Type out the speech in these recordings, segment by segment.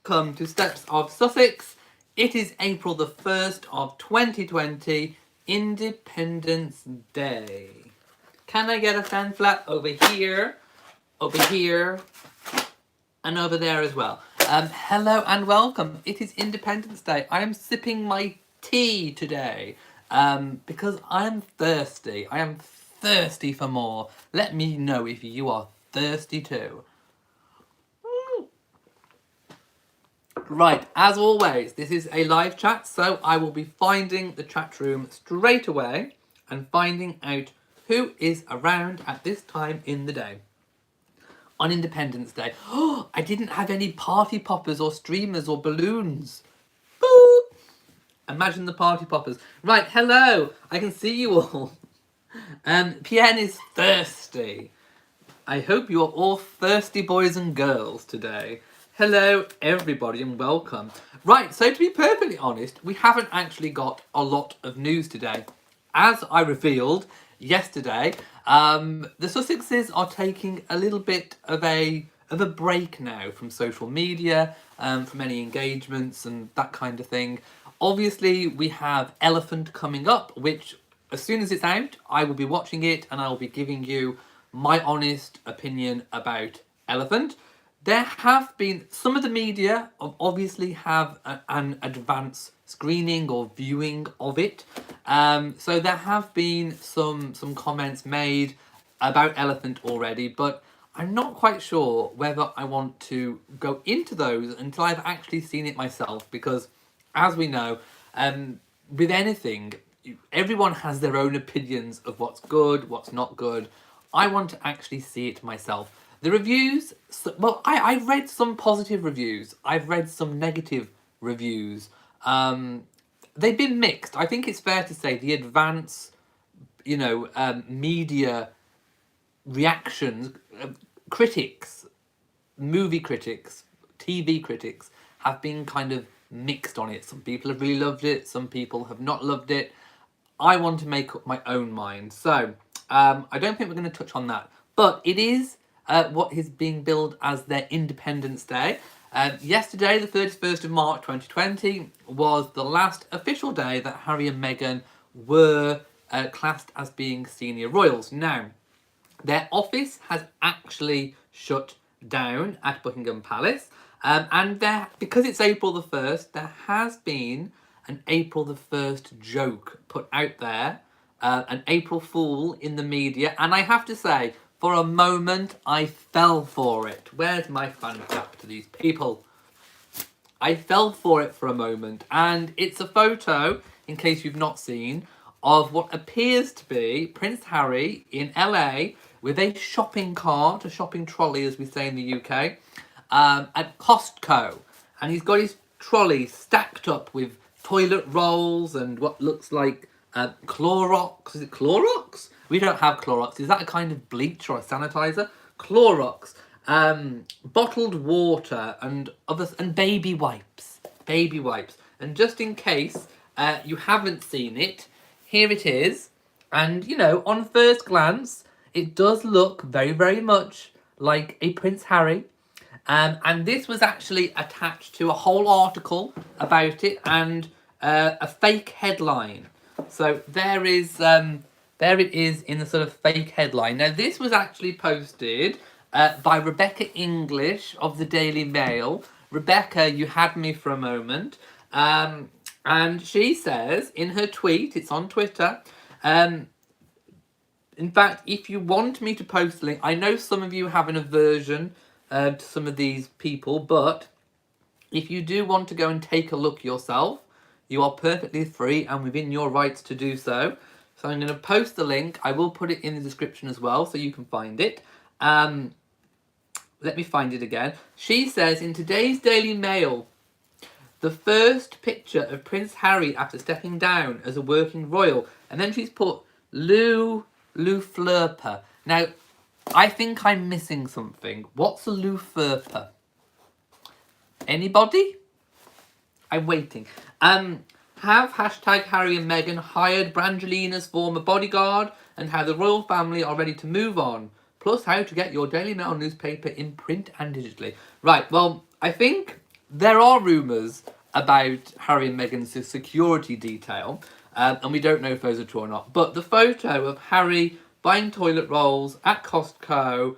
Welcome to Steps of Sussex. It is April the 1st of 2020, Independence Day. Can I get a fan flap over here, and over there as well? Hello and welcome. It is Independence Day. I am sipping my tea today because I am thirsty. I am thirsty for more. Let me know if you are thirsty too. Right, as always, this is a live chat, so I will be finding the chat room straight away and finding out who is around at this time in the day. On Independence Day. Oh, I didn't have any party poppers or streamers or balloons. Boop! Imagine the party poppers. Right, hello, I can see you all. Pian is thirsty. I hope you are all thirsty boys and girls today. Hello, everybody, and welcome. Right, so to be perfectly honest, we haven't actually got a lot of news today. As I revealed yesterday, the Sussexes are taking a little bit of a break now from social media, from any engagements and that kind of thing. Obviously, we have Elephant coming up, which as soon as it's out, I will be watching it and I will be giving you my honest opinion about Elephant. There have been some of the media obviously have an advance screening or viewing of it. So there have been some comments made about Elephant already, but I'm not quite sure whether I want to go into those until I've actually seen it myself, because as we know, with anything, everyone has their own opinions of what's good, what's not good. I want to actually see it myself. The reviews, well, I've read some positive reviews. I've read some negative reviews. They've been mixed. I think it's fair to say the advance, media reactions, critics, movie critics, TV critics have been kind of mixed on it. Some people have really loved it. Some people have not loved it. I want to make up my own mind. So I don't think we're going to touch on that. But it is what is being billed as their Independence Day. Yesterday, the 31st of March 2020, was the last official day that Harry and Meghan were classed as being senior royals. Now, their office has actually shut down at Buckingham Palace. And because it's April the 1st, there has been an April the 1st joke put out there, an April Fool in the media. And I have to say, for a moment, I fell for it. Where's my fan clap to these people? I fell for it for a moment. And it's a photo, in case you've not seen, of what appears to be Prince Harry in LA with a shopping cart, a shopping trolley, as we say in the UK, at Costco. And he's got his trolley stacked up with toilet rolls and what looks like Clorox. Is it Clorox? We don't have Clorox. Is that a kind of bleach or a sanitizer? Clorox, bottled water, and baby wipes. Baby wipes. And just in case you haven't seen it, here it is. And, on first glance, it does look very, very much like a Prince Harry. And this was actually attached to a whole article about it and a fake headline. So there it is in the sort of fake headline. Now, this was actually posted by Rebecca English of the Daily Mail. Rebecca, you had me for a moment. And she says in her tweet, it's on Twitter, in fact, if you want me to post the link, I know some of you have an aversion to some of these people, but if you do want to go and take a look yourself, you are perfectly free and within your rights to do so. So I'm going to post the link. I will put it in the description as well, so you can find it. Let me find it again. She says, in today's Daily Mail, the first picture of Prince Harry after stepping down as a working royal. And then she's put Lou Flurper. Now, I think I'm missing something. What's a Lou Flurper? Anybody? I'm waiting. Have hashtag Harry and Meghan hired Brangelina's former bodyguard, and how the royal family are ready to move on. Plus how to get your Daily Mail newspaper in print and digitally. Right, well, I think there are rumours about Harry and Meghan's security detail, and we don't know if those are true or not. But the photo of Harry buying toilet rolls at Costco,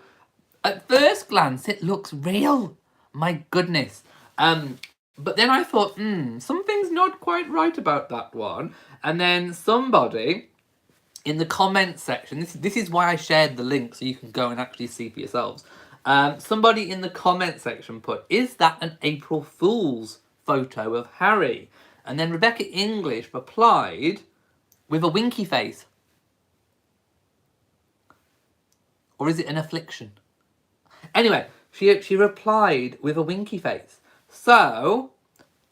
at first glance, it looks real. My goodness. But then I thought, something's not quite right about that one. And then somebody in the comments section, this is why I shared the link so you can go and actually see for yourselves. Somebody in the comment section put, is that an April Fool's photo of Harry? And then Rebecca English replied with a winky face. Or is it an affliction? Anyway, she replied with a winky face. So,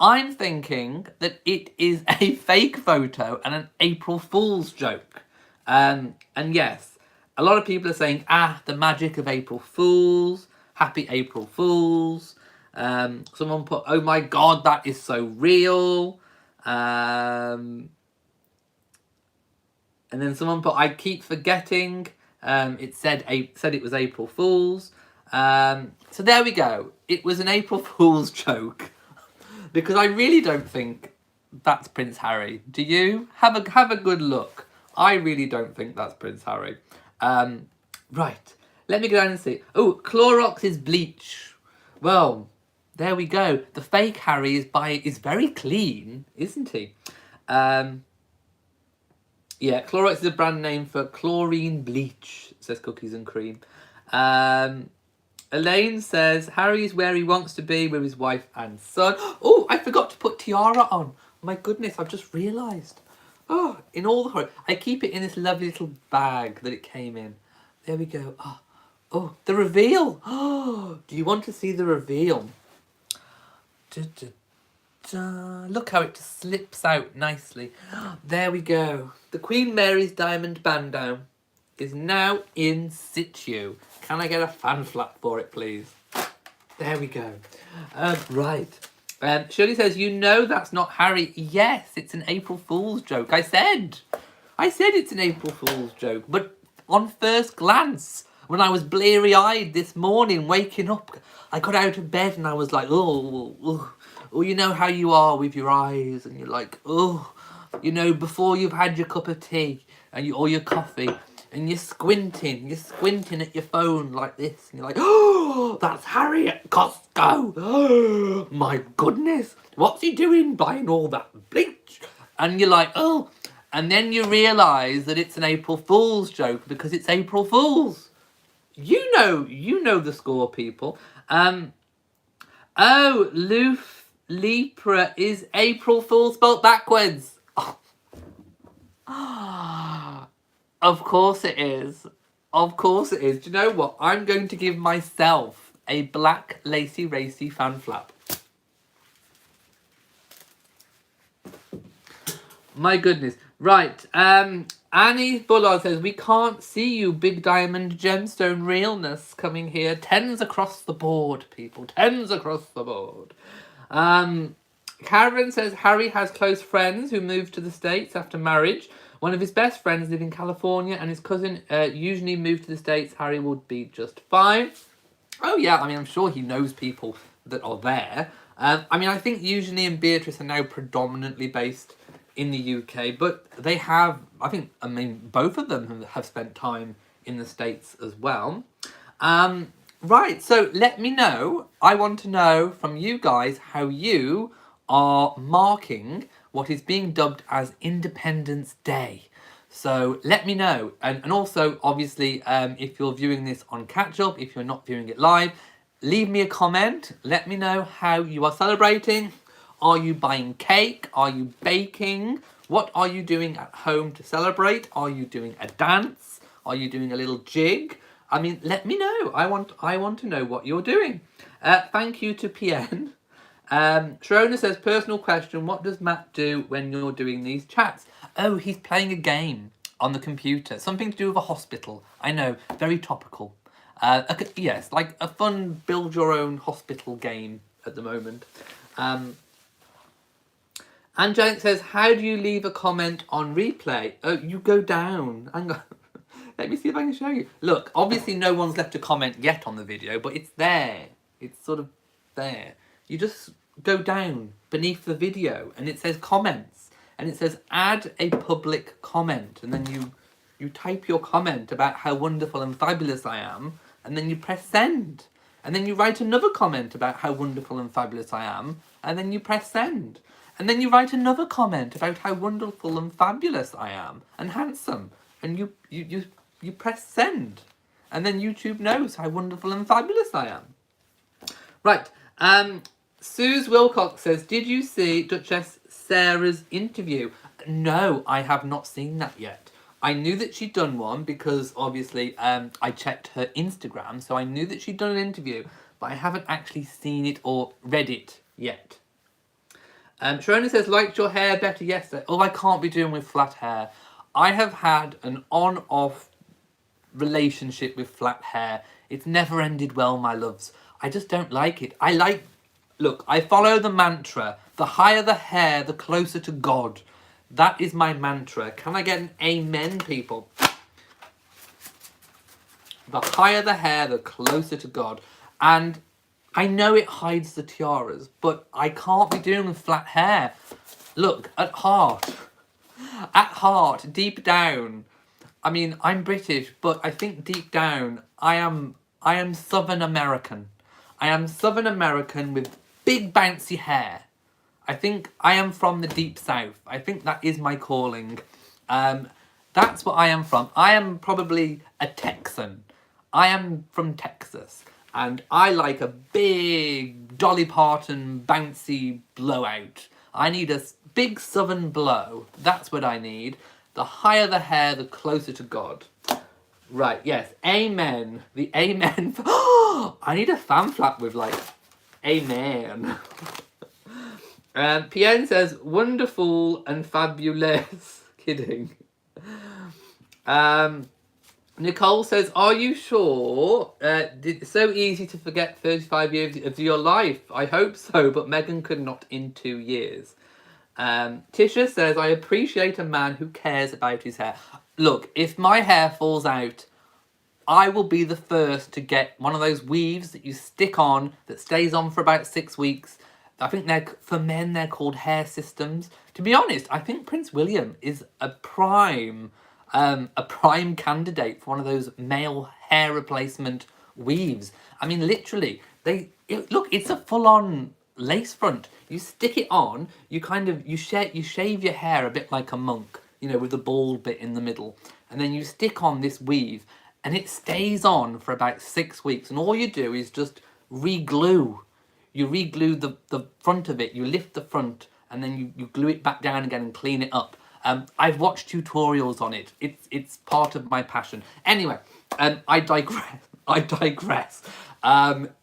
I'm thinking that it is a fake photo and an April Fool's joke. And yes, a lot of people are saying, the magic of April Fools, happy April Fools. Someone put, oh my God, that is so real. And then someone put, I keep forgetting. It said it was April Fools. So there we go. It was an April Fool's joke. Because I really don't think that's Prince Harry. Do you? Have a good look. I really don't think that's Prince Harry. Right. Let me go down and see. Oh, Clorox is bleach. Well, there we go. The fake Harry is very clean, isn't he? Yeah, Clorox is a brand name for chlorine bleach, says Cookies and Cream. Elaine says, Harry's where he wants to be with his wife and son. Oh, I forgot to put tiara on. My goodness, I've just realised. Oh, in all the horror. I keep it in this lovely little bag that it came in. There we go. Oh, the reveal. Oh, do you want to see the reveal? Look how it just slips out nicely. There we go. The Queen Mary's diamond bandeau is now in situ. Can I get a fan flap for it, please? There we go. Right. Shirley says, you know that's not Harry. Yes, it's an April Fool's joke. I said it's an April Fool's joke. But on first glance, when I was bleary-eyed this morning, waking up, I got out of bed and I was like, oh, you know how you are with your eyes. And you're like, before you've had your cup of tea or your coffee, and you're squinting at your phone like this, and you're like, oh, that's Harry at Costco. Oh, my goodness, what's he doing buying all that bleach? And you're like, oh, and then you realise that it's an April Fool's joke because it's April Fool's. You know the score, people. Lepra is April Fool spelled backwards. Of course it is. Of course it is. Do you know what? I'm going to give myself a black lacy racy fan flap. My goodness. Right. Annie Bullard says, we can't see you, big diamond gemstone realness coming here. 10s across the board, people. 10s across the board. Karen says, Harry has close friends who moved to the States after marriage. One of his best friends live in California and his cousin usually moved to the States. Harry would be just fine. Oh, yeah. I mean, I'm sure he knows people that are there. I think Eugenie and Beatrice are now predominantly based in the UK, but they have, both of them have spent time in the States as well. Right, so let me know. I want to know from you guys how you are marking what is being dubbed as Independence Day. So let me know. And also, obviously, if you're viewing this on catch-up, if you're not viewing it live, leave me a comment. Let me know how you are celebrating. Are you buying cake? Are you baking? What are you doing at home to celebrate? Are you doing a dance? Are you doing a little jig? Let me know. I want to know what you're doing. Thank you to PN. Sharona says, personal question, what does Matt do when you're doing these chats? Oh, he's playing a game on the computer. Something to do with a hospital. I know, very topical. Yes, like a fun build your own hospital game at the moment. Angelic says, how do you leave a comment on replay? Oh, you go down. Hang on. Let me see if I can show you. Look, obviously no one's left a comment yet on the video, but it's there. It's sort of there. You just go down beneath the video and it says comments and it says add a public comment, and then you type your comment about how wonderful and fabulous I am, and then you press send. And then you write another comment about how wonderful and fabulous I am, and then you press send. And then you write another comment about how wonderful and fabulous I am and handsome, and you press send. And then YouTube knows how wonderful and fabulous I am. Right. Suze Wilcox says, did you see Duchess Sarah's interview? No, I have not seen that yet. I knew that she'd done one because obviously I checked her Instagram, so I knew that she'd done an interview, but I haven't actually seen it or read it yet. Sharona says, liked your hair better yesterday. Oh, I can't be doing with flat hair. I have had an on-off relationship with flat hair. It's never ended well, my loves. I just don't like it. Look, I follow the mantra, the higher the hair, the closer to God. That is my mantra. Can I get an amen, people? The higher the hair, the closer to God. And I know it hides the tiaras, but I can't be doing with flat hair. Look, at heart, deep down, I mean, I'm British, but I think deep down, I am Southern American. I am Southern American with big bouncy hair. I think I am from the deep south. I think that is my calling. That's what I am from. I am probably a Texan. I am from Texas. And I like a big Dolly Parton bouncy blowout. I need a big southern blow. That's what I need. The higher the hair, the closer to God. Right, yes. Amen. The amen. I need a fan flap with like, amen. Pienne says, wonderful and fabulous. Kidding. Nicole says, are you sure? It's so easy to forget 35 years of your life. I hope so, but Meghan could not in 2 years. Tisha says, I appreciate a man who cares about his hair. Look, if my hair falls out, I will be the first to get one of those weaves that you stick on that stays on for about 6 weeks. I think for men, they're called hair systems. To be honest, I think Prince William is a prime candidate for one of those male hair replacement weaves. I mean, literally, look, it's a full-on lace front. You stick it on, you shave your hair a bit like a monk, you know, with the bald bit in the middle, and then you stick on this weave, and it stays on for about 6 weeks, and all you do is just re-glue. You re-glue the front of it, you lift the front, and then you glue it back down again and clean it up. I've watched tutorials on it. It's part of my passion. Anyway, I digress.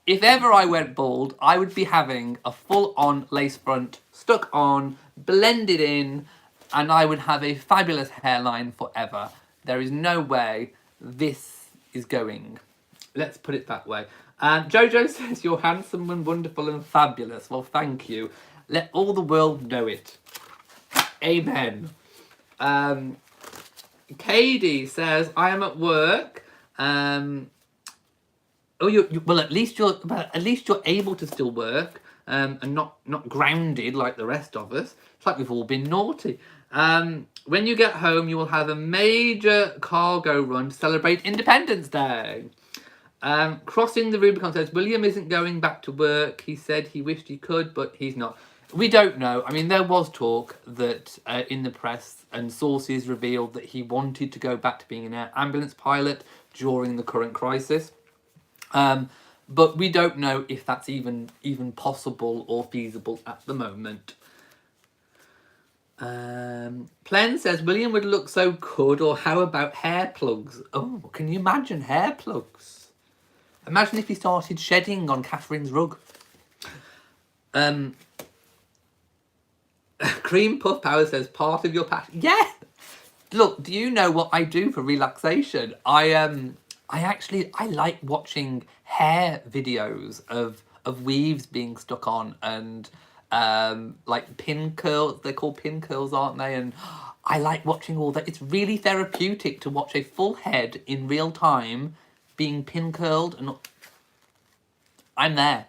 If ever I went bald, I would be having a full-on lace front stuck on, blended in, and I would have a fabulous hairline forever. There is no way this is going. Let's put it that way. Jojo says, you're handsome and wonderful and fabulous. Well, thank you. Let all the world know it. Amen. Katie says, I am at work. Well, at least you're able to still work, and not grounded like the rest of us. It's like we've all been naughty. When you get home, you will have a major cargo run to celebrate Independence Day. Crossing the Rubicon says, William isn't going back to work. He said he wished he could, but he's not. We don't know. I mean, there was talk that in the press, and sources revealed that he wanted to go back to being an ambulance pilot during the current crisis. But we don't know if that's even possible or feasible at the moment. Plen says, William would look so good, or how about hair plugs? Oh, can you imagine hair plugs? Imagine if he started shedding on Catherine's rug. Cream Puff Power says, part of your passion. Yeah! Look, do you know what I do for relaxation? I like watching hair videos of weaves being stuck on, and like pin curls. They're called pin curls, aren't they? And I like watching all that. It's really therapeutic to watch a full head in real time being pin curled, and I'm there.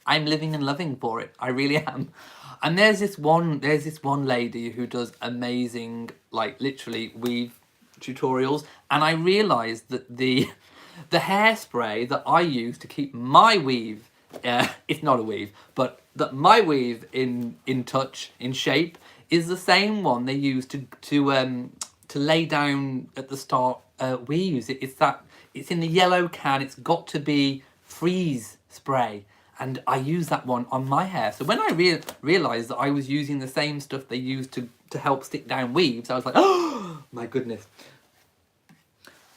I'm living and loving for it. I really am. And there's this one lady who does amazing, like literally weave tutorials, and I realised that the hairspray that I use to keep my weave, it's not a weave, but that my weave in touch, in shape, is the same one they use to lay down at the start weaves. It's in the yellow can. It's got to be freeze spray, and I use that one on my hair. So when I realised that I was using the same stuff they use to help stick down weaves, I was like, oh my goodness.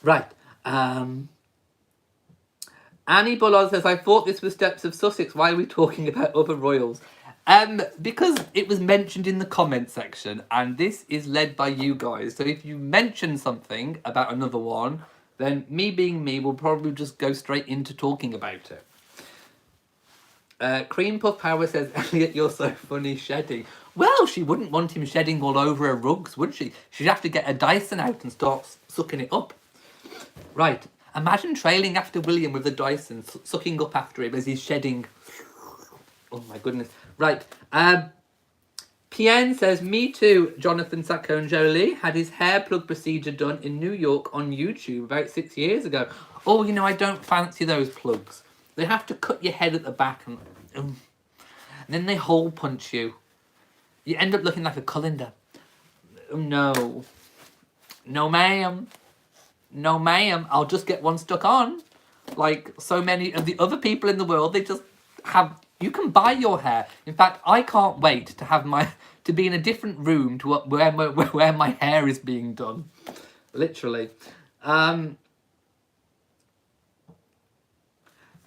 Right. Annie Bullard says, I thought this was Steps of Sussex. Why are we talking about other royals? Because it was mentioned in the comment section, and this is led by you guys. So if you mention something about another one, then me being me will probably just go straight into talking about it. Cream Puff Power says, Elliot, you're so funny shedding. Well, she wouldn't want him shedding all over her rugs, would she? She'd have to get a Dyson out and start sucking it up. Right. Imagine trailing after William with a Dyson, sucking up after him as he's shedding. Oh my goodness. Right. Pian says, me too, Jonathan Saccone-Jolie had his hair plug procedure done in New York on YouTube about 6 years ago. Oh, you know, I don't fancy those plugs. They have to cut your head at the back and then they hole punch you. You end up looking like a colander. No. No, ma'am. No, ma'am. I'll just get one stuck on. Like so many of the other people in the world, they just have... You can buy your hair. In fact, I can't wait to have to be in a different room to where my hair is being done. Literally.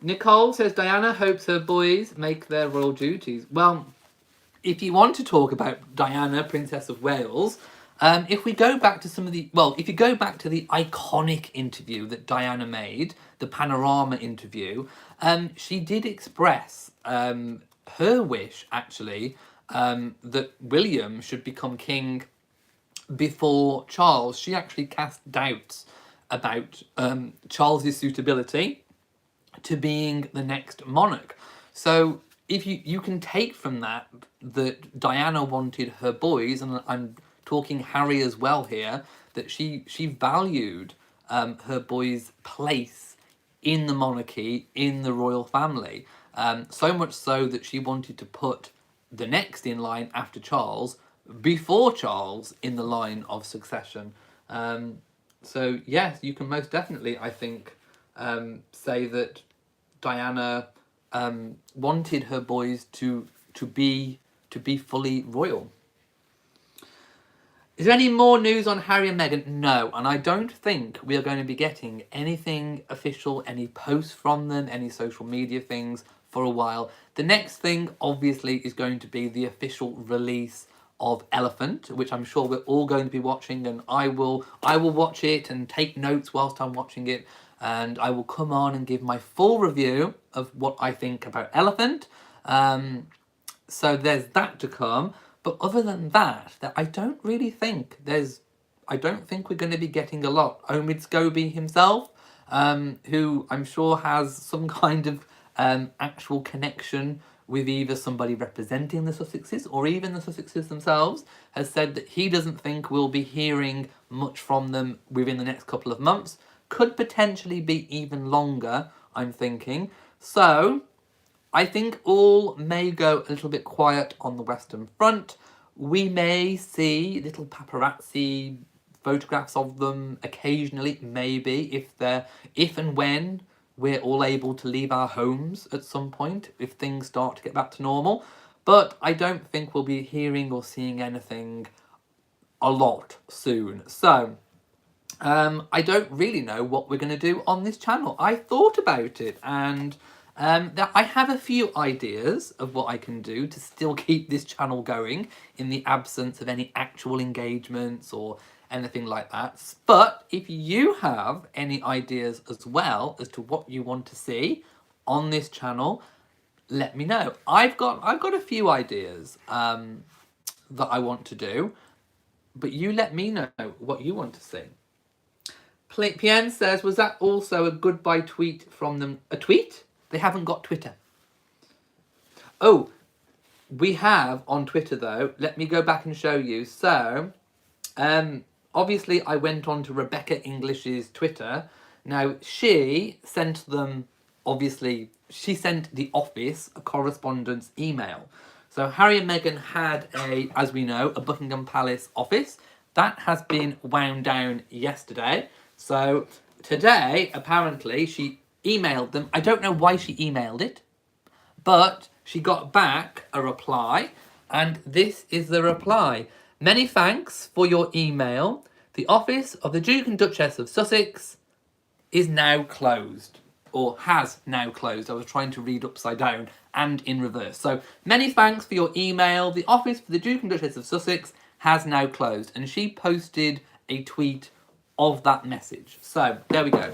Nicole says, Diana hopes her boys make their royal duties. Well, if you want to talk about Diana, Princess of Wales, if we go back to if you go back to the iconic interview that Diana made, the Panorama interview, she did express her wish, actually, that William should become king before Charles. She actually cast doubts about Charles's suitability to being the next monarch. So if you can take from that Diana wanted her boys, and I'm talking Harry as well here, that she valued her boys' place in the monarchy, in the royal family, so much so that she wanted to put the next in line after Charles before Charles in the line of succession. So yes, you can most definitely, I think, say that Diana wanted her boys to be fully royal. Is there any more news on Harry and Meghan? No, and I don't think we are going to be getting anything official, any posts from them, any social media things for a while. The next thing, obviously, is going to be the official release of Elephant, which I'm sure we're all going to be watching, and I will watch it and take notes whilst I'm watching it, and I will come on and give my full review of what I think about Elephant. So there's that to come. But other than that, I don't really think I don't think we're going to be getting a lot. Omid Scobie himself, who I'm sure has some kind of actual connection with either somebody representing the Sussexes or even the Sussexes themselves, has said that he doesn't think we'll be hearing much from them within the next couple of months. Could potentially be even longer, I'm thinking. So I think all may go a little bit quiet on the Western Front. We may see little paparazzi photographs of them occasionally, maybe, if and when we're all able to leave our homes at some point, if things start to get back to normal. But I don't think we'll be hearing or seeing anything a lot soon. So I don't really know what we're going to do on this channel. I thought about it, and I have a few ideas of what I can do to still keep this channel going in the absence of any actual engagements or anything like that. But if you have any ideas as well as to what you want to see on this channel, let me know. I've got a few ideas that I want to do, but you let me know what you want to see. Pian says, was that also a goodbye tweet from them? A tweet? They haven't got Twitter. Oh, we have on Twitter though. Let me go back and show you. So, obviously, I went on to Rebecca English's Twitter. Now, she sent them, obviously, she sent the office a correspondence email. So, Harry and Meghan had as we know, a Buckingham Palace office. That has been wound down yesterday. So, today, apparently, she emailed them. I don't know why she emailed it, but she got back a reply, and this is the reply. Many thanks for your email. The office of the Duke and Duchess of Sussex is now closed, or has now closed. I was trying to read upside down and in reverse. So, many thanks for your email. The office for the Duke and Duchess of Sussex has now closed. And she posted a tweet of that message. So, there we go.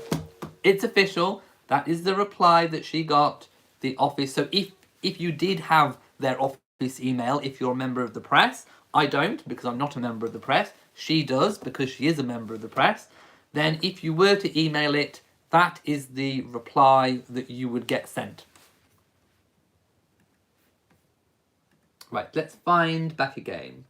It's official. That is the reply that she got. The office. So if you did have their office email, if you're a member of the press, I don't because I'm not a member of the press. She does because she is a member of the press. Then if you were to email it, that is the reply that you would get sent. Right, let's find back again.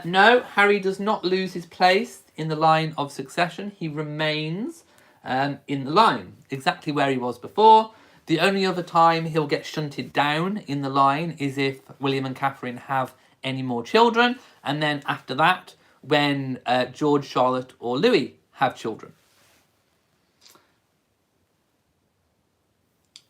No, Harry does not lose his place in the line of succession. He remains in the line, exactly where he was before. The only other time he'll get shunted down in the line is if William and Catherine have any more children. And then after that, when George, Charlotte or Louis have children.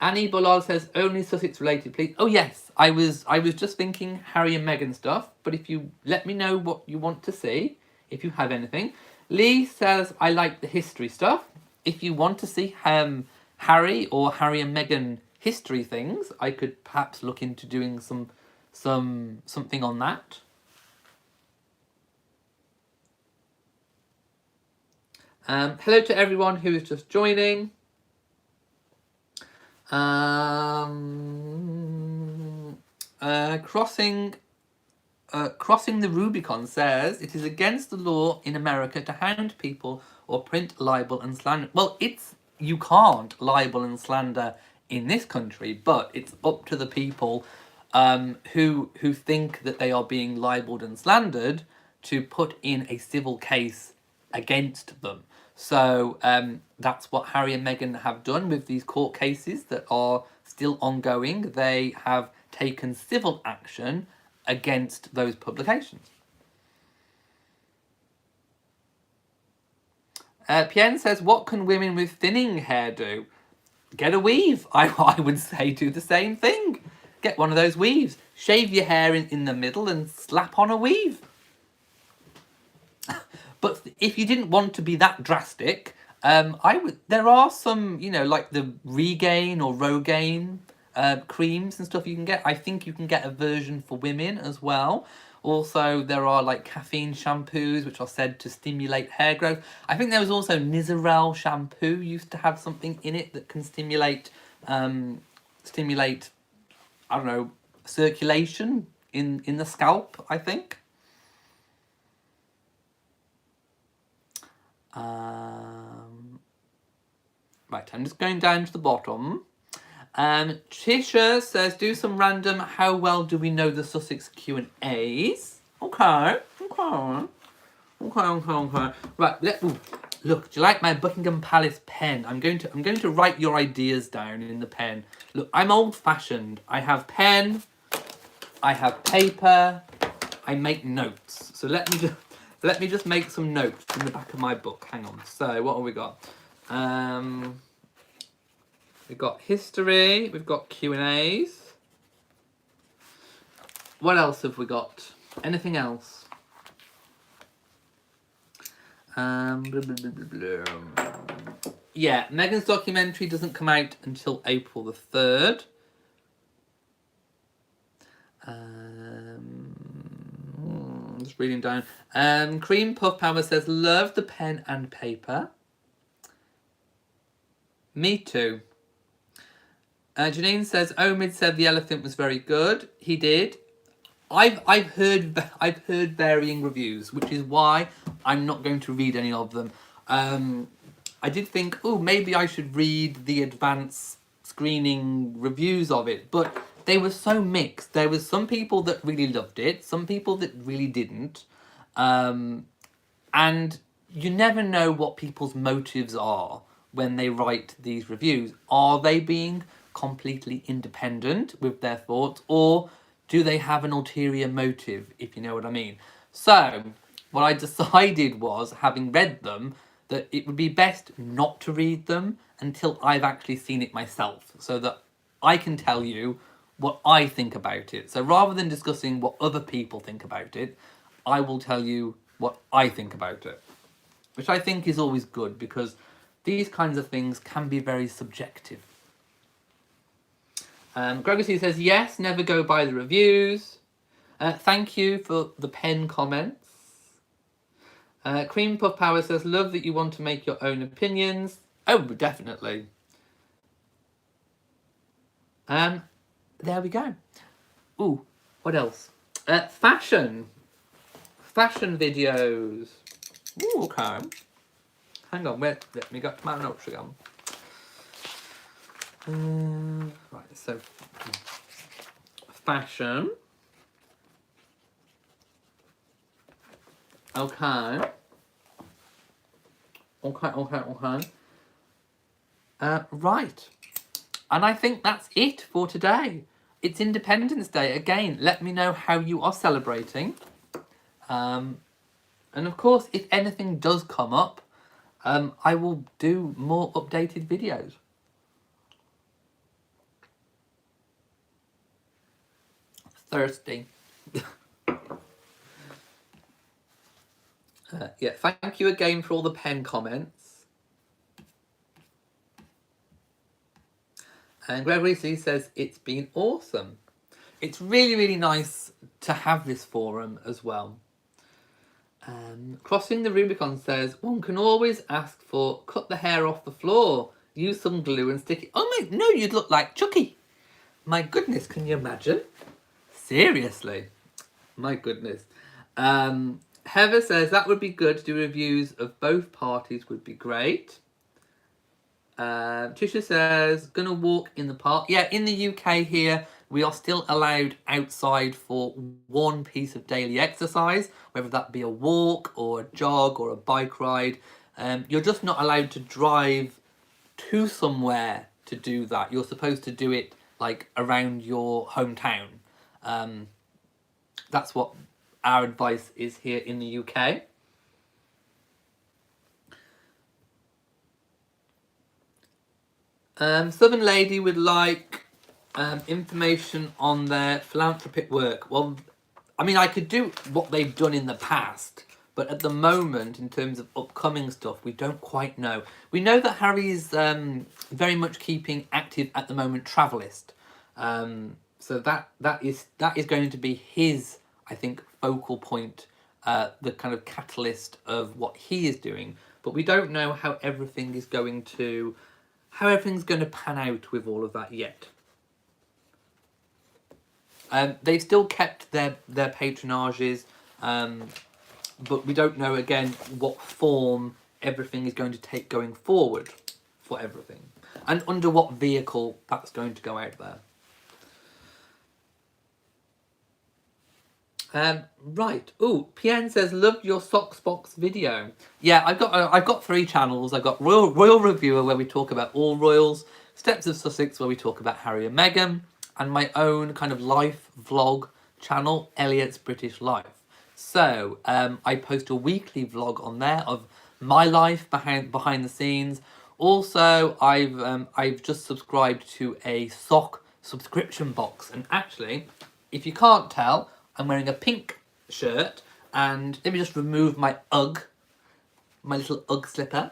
Annie Bollard says, only Sussex related, please. Oh, yes, I was just thinking Harry and Meghan stuff. But if you let me know what you want to see, if you have anything. Lee says, I like the history stuff. If you want to see Harry or Harry and Meghan history things, I could perhaps look into doing something on that. Hello to everyone who is just joining. Crossing the Rubicon says it is against the law in America to hound people or print libel and slander. Well, you can't libel and slander in this country, but it's up to the people who think that they are being libelled and slandered to put in a civil case against them. So that's what Harry and Meghan have done with these court cases that are still ongoing. They have taken civil action against those publications. Pien says, what can women with thinning hair do? Get a weave. I would say do the same thing. Get one of those weaves. Shave your hair in the middle and slap on a weave. But if you didn't want to be that drastic, there are some, like the Regain or Rogaine creams and stuff you can get. I think you can get a version for women as well. Also, there are like caffeine shampoos which are said to stimulate hair growth. I think there was also Nizoral shampoo used to have something in it that can stimulate, I don't know, circulation in the scalp, I think. Right, I'm just going down to the bottom. Tisha says, do some random, how well do we know the Sussex Q&As? Okay. Right, look, do you like my Buckingham Palace pen? I'm going to write your ideas down in the pen. Look, I'm old-fashioned. I have pen, I have paper, I make notes. So let me just make some notes in the back of my book. Hang on. So what have we got? We've got history, we've got Q&As. What else have we got? Anything else? Yeah, Meghan's documentary doesn't come out until April the 3rd. Just reading down. Cream Puff Power says, love the pen and paper. Me too. Janine says, Omid said the elephant was very good. He did. I've heard varying reviews, which is why I'm not going to read any of them. I did think, maybe I should read the advanced screening reviews of it, but they were so mixed. There was some people that really loved it, some people that really didn't. And you never know what people's motives are when they write these reviews. Are they being completely independent with their thoughts, or do they have an ulterior motive, if you know what I mean? So, what I decided was, having read them, that it would be best not to read them until I've actually seen it myself, so that I can tell you what I think about it. So rather than discussing what other people think about it, I will tell you what I think about it, which I think is always good, because these kinds of things can be very subjective. Gregory says, yes, never go by the reviews. Thank you for the pen comments. Cream Puff Power says, love that you want to make your own opinions. Oh, definitely. There we go. Ooh, what else? Fashion videos. Ooh, okay. Hang on, let me get my notes again. Right, so fashion. Okay. Right. And I think that's it for today. It's Independence Day. Again, let me know how you are celebrating. And of course, if anything does come up, I will do more updated videos. Thirsty. Yeah, thank you again for all the pen comments. And Gregory C says, it's been awesome. It's really, really nice to have this forum as well. Crossing the Rubicon says, one can always ask for cut the hair off the floor, use some glue and stick it. Oh my, no, you'd look like Chucky. My goodness, can you imagine? Seriously. My goodness. Heather says, that would be good. To do reviews of both parties would be great. Tisha says, gonna walk in the park. Yeah, in the UK here, we are still allowed outside for one piece of daily exercise, whether that be a walk or a jog or a bike ride. You're just not allowed to drive to somewhere to do that. You're supposed to do it like around your hometown. That's what our advice is here in the UK. Southern Lady would like information on their philanthropic work. Well, I mean, I could do what they've done in the past, but at the moment, in terms of upcoming stuff, we don't quite know. We know that Harry's very much keeping active at the moment Travelist. So that is going to be his, I think, focal point, the kind of catalyst of what he is doing. But we don't know how everything's going to pan out with all of that yet. They've still kept their patronages, but we don't know, again, what form everything is going to take going forward for everything, and under what vehicle that's going to go out there. Right. Ooh, PN says, loved your socks box video. Yeah, I've got 3 channels. I've got Royal Reviewer, where we talk about all royals, Steps of Sussex, where we talk about Harry and Meghan, and my own kind of life vlog channel, Elliot's British Life. So I post a weekly vlog on there of my life behind the scenes. Also, I've just subscribed to a sock subscription box, and actually, if you can't tell, I'm wearing a pink shirt, and let me just remove my UGG, my little UGG slipper.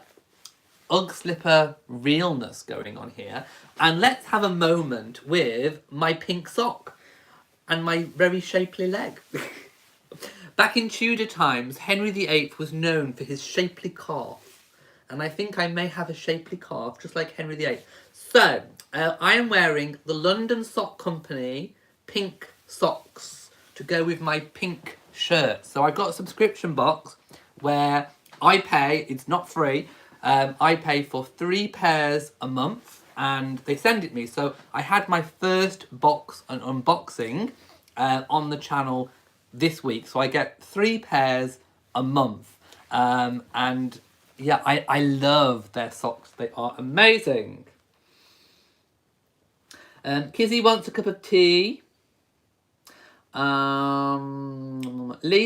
UGG slipper realness going on here. And let's have a moment with my pink sock and my very shapely leg. Back in Tudor times, Henry VIII was known for his shapely calf. And I think I may have a shapely calf, just like Henry VIII. So, I am wearing the London Sock Company pink socks to go with my pink shirt. So I've got a subscription box where I pay, it's not free, I pay for 3 pairs a month, and they send it me. So I had my first box and unboxing on the channel this week. So I get 3 pairs a month. And yeah, I love their socks. They are amazing. Kizzy wants a cup of tea. Lee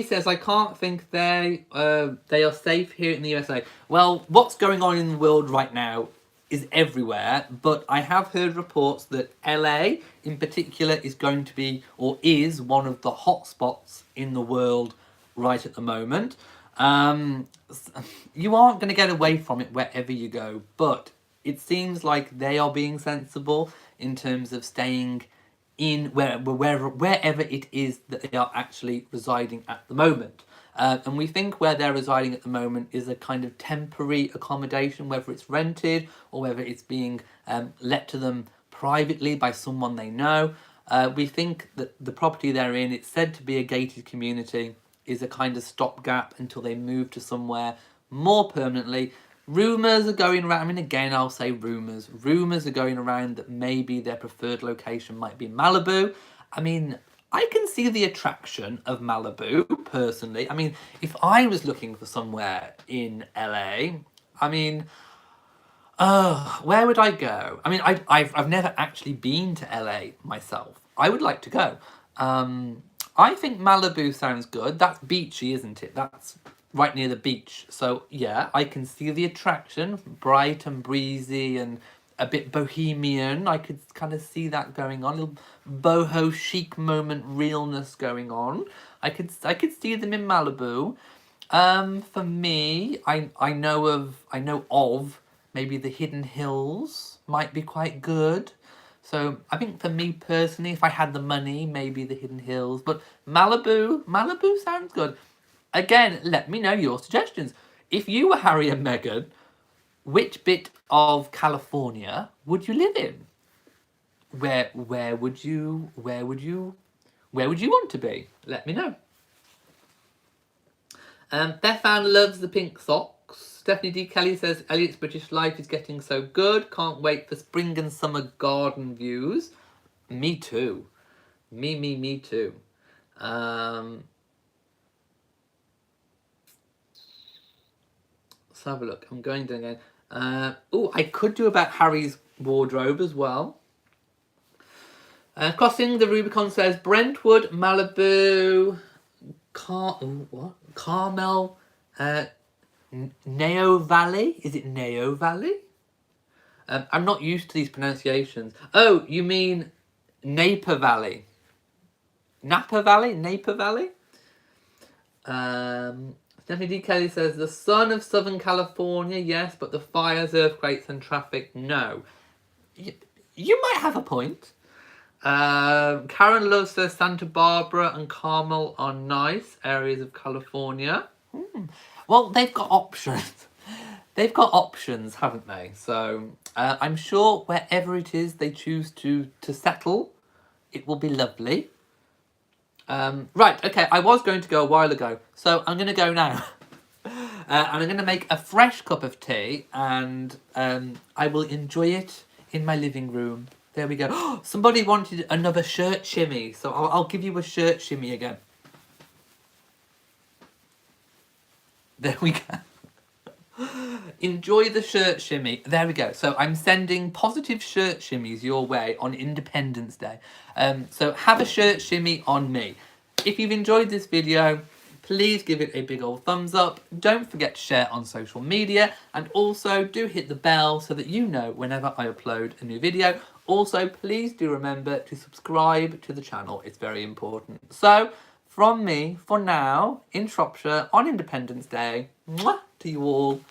says, I can't think they are safe here in the USA. Well, what's going on in the world right now is everywhere, but I have heard reports that LA in particular is going to be, or is, one of the hot spots in the world right at the moment. You aren't going to get away from it wherever you go, but it seems like they are being sensible in terms of staying in wherever it is that they are actually residing at the moment. And we think where they're residing at the moment is a kind of temporary accommodation, whether it's rented or whether it's being let to them privately by someone they know. We think that the property they're in, it's said to be a gated community, is a kind of stopgap until they move to somewhere more permanently. Rumours are going around, I mean, again, I'll say rumours. Rumours are going around that maybe their preferred location might be Malibu. I mean, I can see the attraction of Malibu, personally. I mean, if I was looking for somewhere in LA, I mean, where would I go? I mean, I've never actually been to LA myself. I would like to go. I think Malibu sounds good. That's beachy, isn't it? That's right near the beach. So yeah, I can see the attraction, bright and breezy and a bit bohemian. I could kind of see that going on, a little boho chic moment realness going on. I could see them in Malibu. For me, I know of maybe the Hidden Hills might be quite good. So I think for me personally, if I had the money, maybe the Hidden Hills. But Malibu sounds good. Again, let me know your suggestions. If you were Harry and Meghan, which bit of California would you live in? Where would you want to be? Let me know. Bethan loves the pink socks. Stephanie D. Kelly says, Elliot's British life is getting so good. Can't wait for spring and summer garden views. Me too. Me too. Let's have a look. I'm going down again. I could do about Harry's wardrobe as well. Crossing the Rubicon says, Brentwood, Malibu, Carmel, Neo Valley? Is it Neo Valley? I'm not used to these pronunciations. Oh, you mean Napa Valley? Napa Valley? Napa Valley? Stephanie D. Kelly says, the sun of Southern California, yes, but the fires, earthquakes and traffic, no. You might have a point. Karen Love says Santa Barbara and Carmel are nice areas of California. Well, they've got options. They've got options, haven't they? So I'm sure wherever it is they choose to settle, it will be lovely. Right, okay, I was going to go a while ago, so I'm going to go now. And I'm going to make a fresh cup of tea, and I will enjoy it in my living room. There we go. Somebody wanted another shirt shimmy, so I'll give you a shirt shimmy again. There we go. Enjoy the shirt shimmy. There we go. So I'm sending positive shirt shimmies your way on Independence Day. So have a shirt shimmy on me. If you've enjoyed this video, please give it a big old thumbs up. Don't forget to share on social media, and also do hit the bell so that you know whenever I upload a new video. Also, please do remember to subscribe to the channel. It's very important. So, from me, for now, in Shropshire, on Independence Day, mwah, to you all.